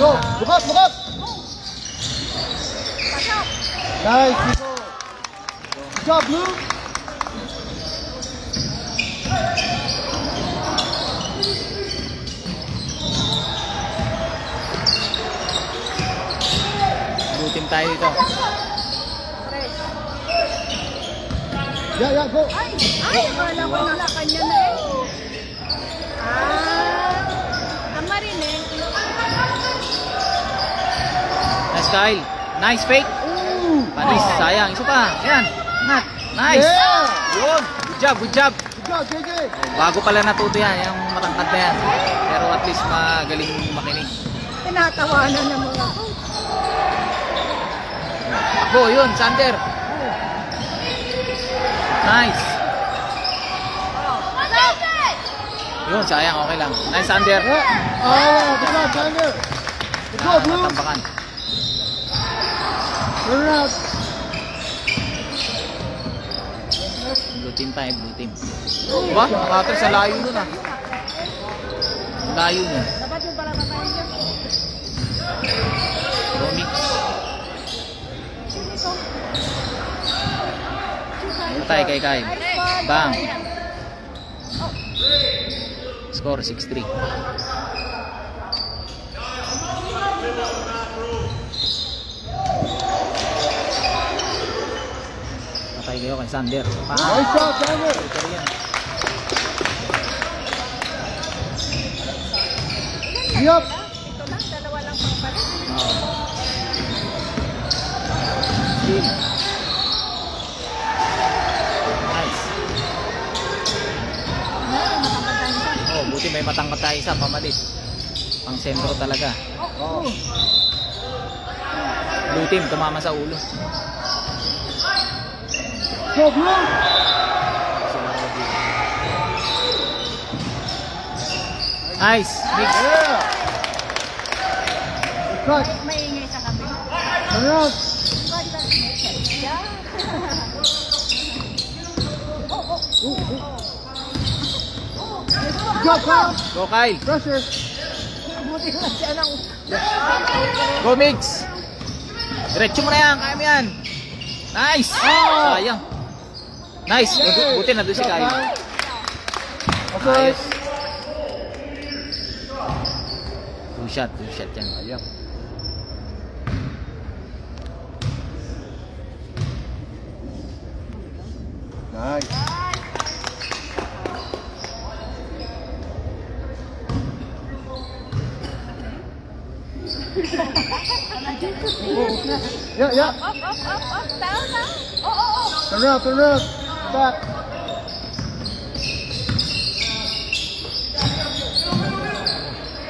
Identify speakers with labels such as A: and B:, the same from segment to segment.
A: Go! Look up! Look up! Nice, Nico. Good job, Blue.
B: Blue team tayo dito.
A: Yeah, go.
C: Ay, wala ko na kanya na eh. Tama rin eh.
B: Nice, Kyle. Nice fake. Panis, sayang. Isa pa. Yan. Nat. Nice.
A: Yeah.
B: Yun. Good job, good job.
A: Good job, JJ.
B: Bago pala natuto yan, yung matangkad na yan. Pero at least magaling makinig.
C: Tinatawanan ng mga
B: Takbo, yun, Sander. Nice. Yun, sayang, okay lang. Nice, Sander.
A: Good job, Sander. Good job, Blue.
B: Tambakan.
A: Turn around.
B: Blue team tayo, blue team. Diba? Nakatry sa layo nun ah. Layo nun.
C: dapat yung pala tayo dyan.
B: Romix. Patay kay Kyle. Bang. Score 6-3. Patay kayo kay Sander.
A: Nice job, Sander.
B: Ito yan.
A: Yup.
C: Ito lang, dalawa lang pagpalit.
B: Steal. Nice. Oh, buti may matangkat tayo isa, pamalit. Pang sentro talaga. Blue team, tumama sa ulo.
A: Go, Blue.
B: Nice. Mix.
A: Yeah. Good cut.
C: Maingay sa kami.
A: Turn around. Good job, Kyle.
B: Go, Kyle.
A: Pressure.
C: Buti lang siya ng
B: Go, Mix. Diretso mo na yan. Kaya mo yan. Nice. Sayang. Nice. Buti na doon si Kyle.
A: Okay.
B: Ayos. Two shot yan.
A: Ayun. Nice. Yeah.
C: Up. Down.
A: Turn around. Back.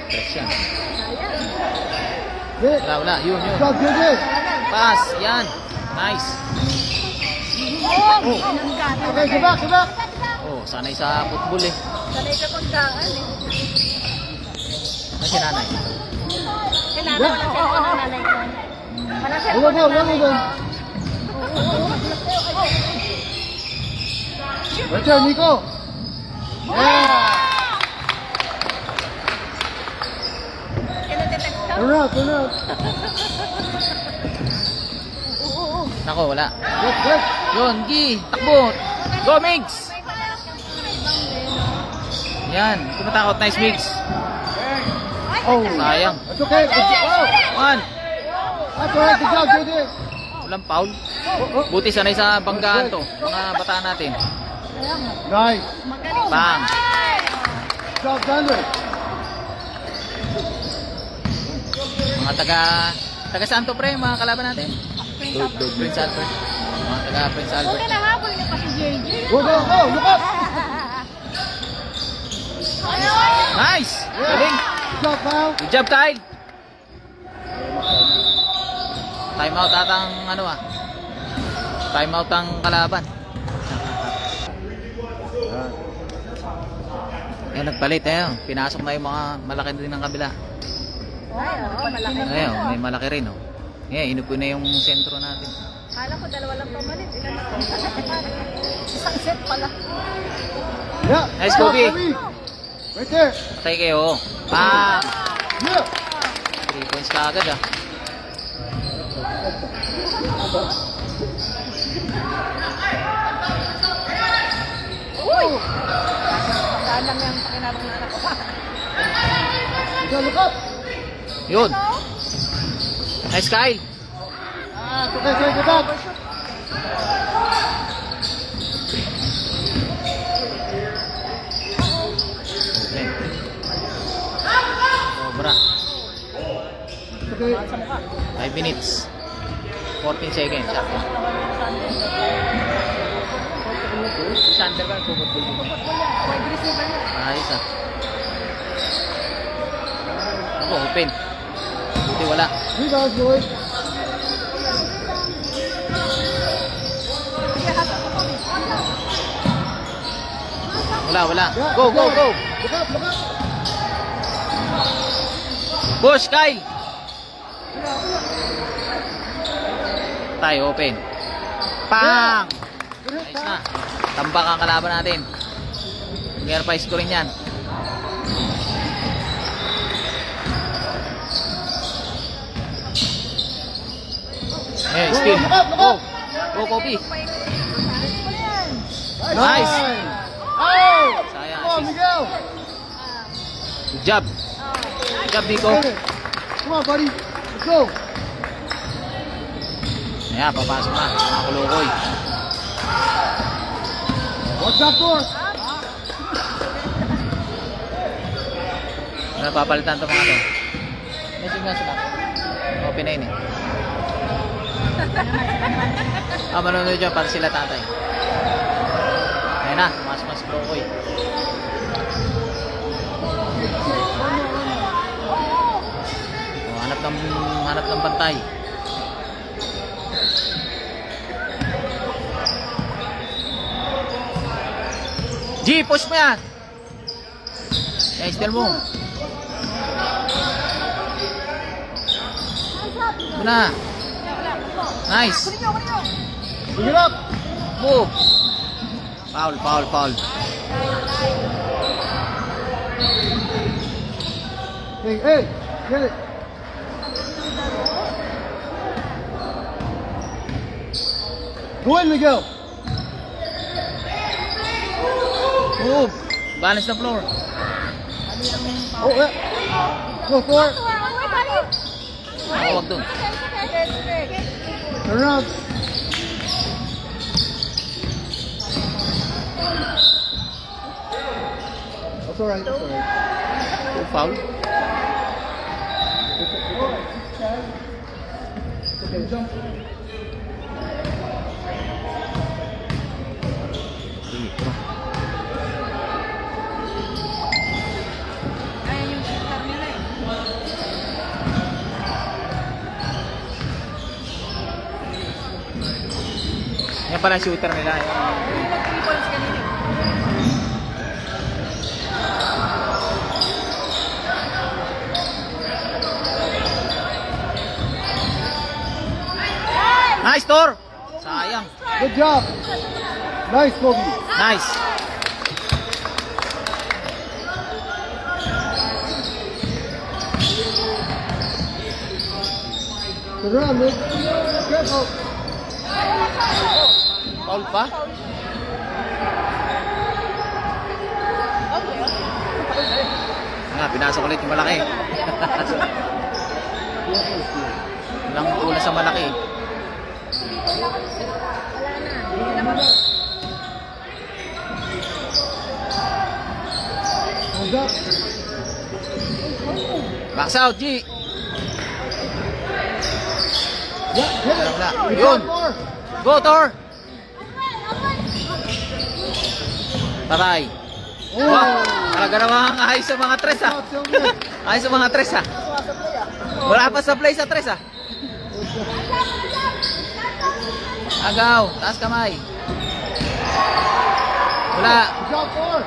B: Press yan.
A: Hit.
B: Wala. Yun.
A: Good job, JJ.
B: Pass. Yan. Nice.
A: Okay, go back.
B: Oh, sanay sa football eh.
C: Sanay ka pagkaan eh.
B: Ano si nanay?
C: Kailangan wala siya ng nanay ko. Wala siya
A: Go. Right there, Nico. Yeah.
C: Kinadetect ka?
A: Turn around.
B: Nako, wala.
A: Good.
B: Yun, Gi. Takbo. Go, Migs. Yan. Pumatakot. Nice, Migs.
A: Oh,
B: Sayang.
A: that's okay.
B: One.
A: That's all right. Good job, JJ.
B: Walang foul. Buti sanay sa banggaan to. Mga bata natin.
A: Nice.
B: Bang.
A: Good job, Sander.
B: Mga taga saan to, pre? Mga kalaban natin? Prince Albert. Mga taga Prince Albert.
C: Okay na habol niya pa si JJ.
A: Go. Look up.
B: Nice. Galing.
A: Good job, Kyle.
B: Good job, Kyle. Time out atang Time out ang kalaban. Eh, nagpalit eh. Pinasok na yung mga malaki din ng kabila.
C: Malaki.
B: Ayun, may malaki rin oh. Inupo na yung sentro natin.
C: Kala ko dalawa lang pamalit. Ilan na isang set pala.
A: Yeah.
B: Nice, Kobe.
A: Right there.
B: Patay kayo. Bang!
A: Yeah.
B: 3-3. 3 points ka agad ah.
C: Uy! Saan lang yung pakinabang ng anak ko pa?
A: Go, look up.
B: Yun. Nice, Kyle.
A: It's okay, sorry, go back.
B: Okay. Sobra.
A: It's okay.
B: 5 minutes. 14 seconds. Sakto. Si Sander ba? Puputbol din.
C: Wide receiver niya.
B: Ayos ah. Ako, open. Buti wala.
A: Rebound, boys.
B: Wala. Go, go, go.
A: Look up, look up.
B: Push, Kyle. Tayo, open. Pang! Ayos na. Tambak ang kalaban natin. Mayroon pa scoring yan. Eh, steal. Go. Go, Kobe. Nice.
A: Oh!
B: Sayang,
A: Come on,
B: assist.
A: Miguel.
B: Good job. Good job, Nico.
A: Come on, buddy. Let's go.
B: Ayan, papasok na. Mga kulukoy.
A: Watch that door.
B: Napapalitan ito mga ito. Message nga sila. Open na yun eh. Manonood dyan para sila tatay. Ayan na, mas kulukoy. Hanap ng bantay. G, push mo yan. Nice, steal mo. Ito na. Nice.
A: Bring it up.
B: Move. Foul.
A: Hey, get it. Go in, Miguel.
B: Move. Balance the floor.
A: Oh, yeah. Go for it.
B: Huwag dun.
A: Turn around. That's all right.
B: Foul.
A: Okay, jump.
C: Ayan yung shooter nila eh.
B: Yan pala ang shooter nila.
C: Yung nag-3 points kanina eh.
B: Nice, Tor. Sayang.
A: Good job. Nice, Kobe.
B: Nice.
A: Turn around, Nick. Careful.
B: Foul pa. Pinasok ulit yung malaki. Walang pula sa malaki.
A: Hands up.
B: Box out, G.
A: Yeah, hit it.
B: Wala.
A: Good
B: Yun.
A: job, Thor.
B: Go, Tor. Taray.
A: Oh.
B: Wow. Talaga namang ayos sa mga tres ah. Ayos sa mga tres ah. Wala pa sa play sa tres ah. Agaw. Taas kamay. Wala.
A: Good job, Thor.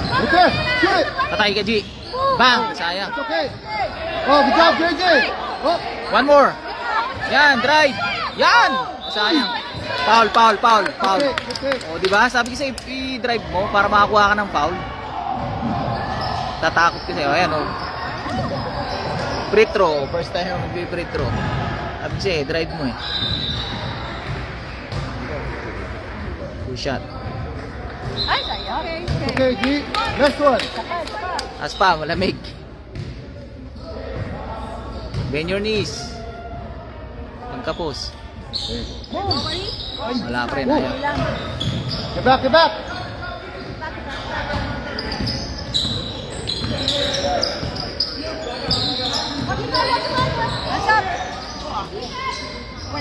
A: Right there. Shoot it.
B: Patay ka, G. Bang. Sayang.
A: It's okay. Oh, good job, JJ. Oh.
B: One more. Yan, drive. Yan. Sayang. Foul, foul, foul, foul.
A: Okay.
B: O, di ba? Sabi ko sa'yo, i-drive mo para makakuha ka ng foul. Tatakot kasi. O, ayan, o. Free throw. First time na mag-free throw. Sabi ko sa'yo, drive mo eh. Two shot.
C: Ay, sayang.
A: Okay, G. Next one.
B: Aspa, malamig. Bend your knees. Pagkapos. Wala pa rin. Ayaw.
A: Get back, get back.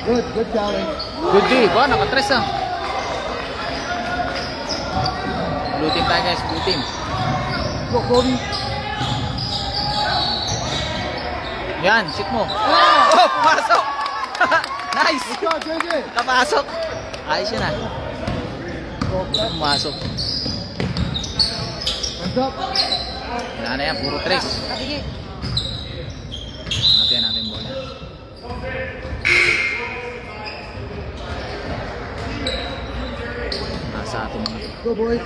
A: Good challenge.
B: Good day. Ba, nakatres ah. Blue team tayo guys. Blue team.
A: Go, Kobe.
B: Yan, shoot mo. Oh, pumasok. Nice.
A: Good job, JJ.
B: Kapasok. Ayos yun ah. Pumasok.
A: Hands up.
B: Wala na yan, puro tres.
C: Kabigay.
B: Natin natin bola. Nasa atin mga to.
A: Go, boys.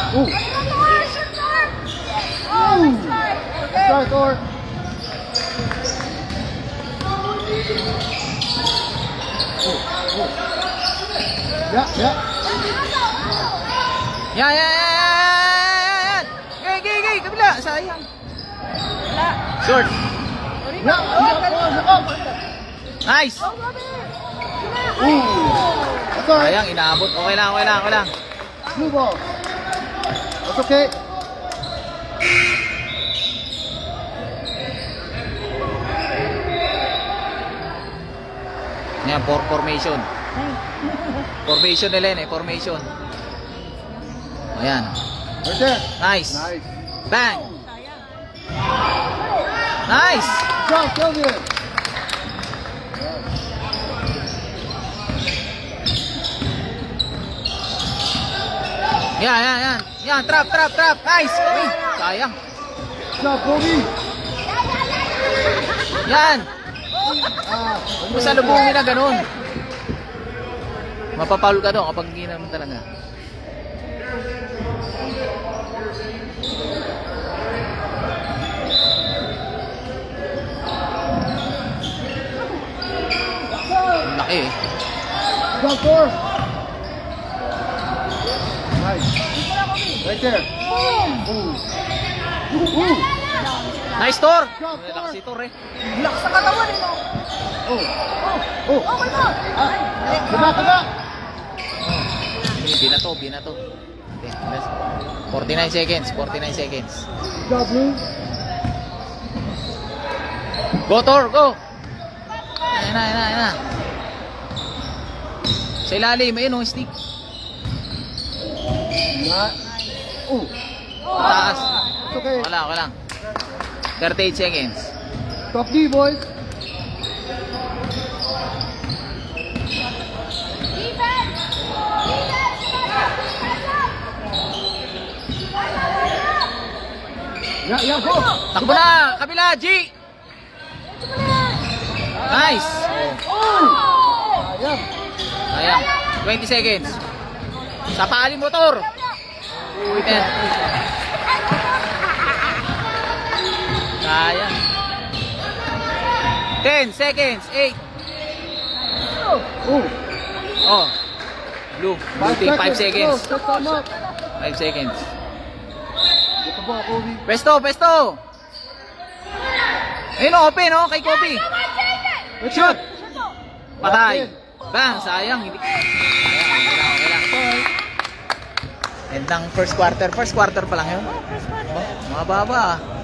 A: Ooh. Try, Thor. Yeah.
B: Yan. Gay. Kabila. Sayang. Short.
A: Yeah.
B: Nice.
A: Ooh. That's all right.
B: Sayang, inaabot. Okay lang.
A: Blue ball. That's okay.
B: Yan, formation. Formation nila yun eh, formation. Ayan.
A: Right there.
B: Nice.
A: Nice.
B: Bang. Nice.
A: Good job, Sylvian.
B: Yan, trap. Nice. Uy, sayang.
A: Good job, Kobe.
B: Yan. Huwag mo salubungin na ganun. Mapapaul ka doon kapag hindi naman talaga. Ang laki eh.
A: Good job, Thor. Nice. Right there. Ooh.
B: Nice, Tor. Lakas si Tor eh.
C: Lakas sa katawan eh, no?
A: Oh.
C: Oh my God!
A: Kaba.
B: Binato. Okay, 49 seconds.
A: Good job, Blue.
B: Go, Tor, go. Ayan na. Sa ilalim, ayun o, stick.
A: Ooh.
B: Taas.
A: It's okay.
B: Okay lang. 38 seconds.
A: Top D, boys. Yeah, go.
B: Takbo na! Kabila, G! Nice!
A: Yeah.
B: Ayan. 20 seconds. Sa paaling motor. Ulitin. Ayan. 10 seconds. 8.
A: Ooh.
B: Oh. Blue. Blue team. 5 seconds.
A: Set time up.
B: 5 seconds.
A: Get the ball, Kobe.
B: Pesto. Ayun o, open o, kay Kobe. Shoot! Patay. Bang, sayang. Hindi. Okay lang. End ng first quarter. First quarter pa lang yun. Mababa ah.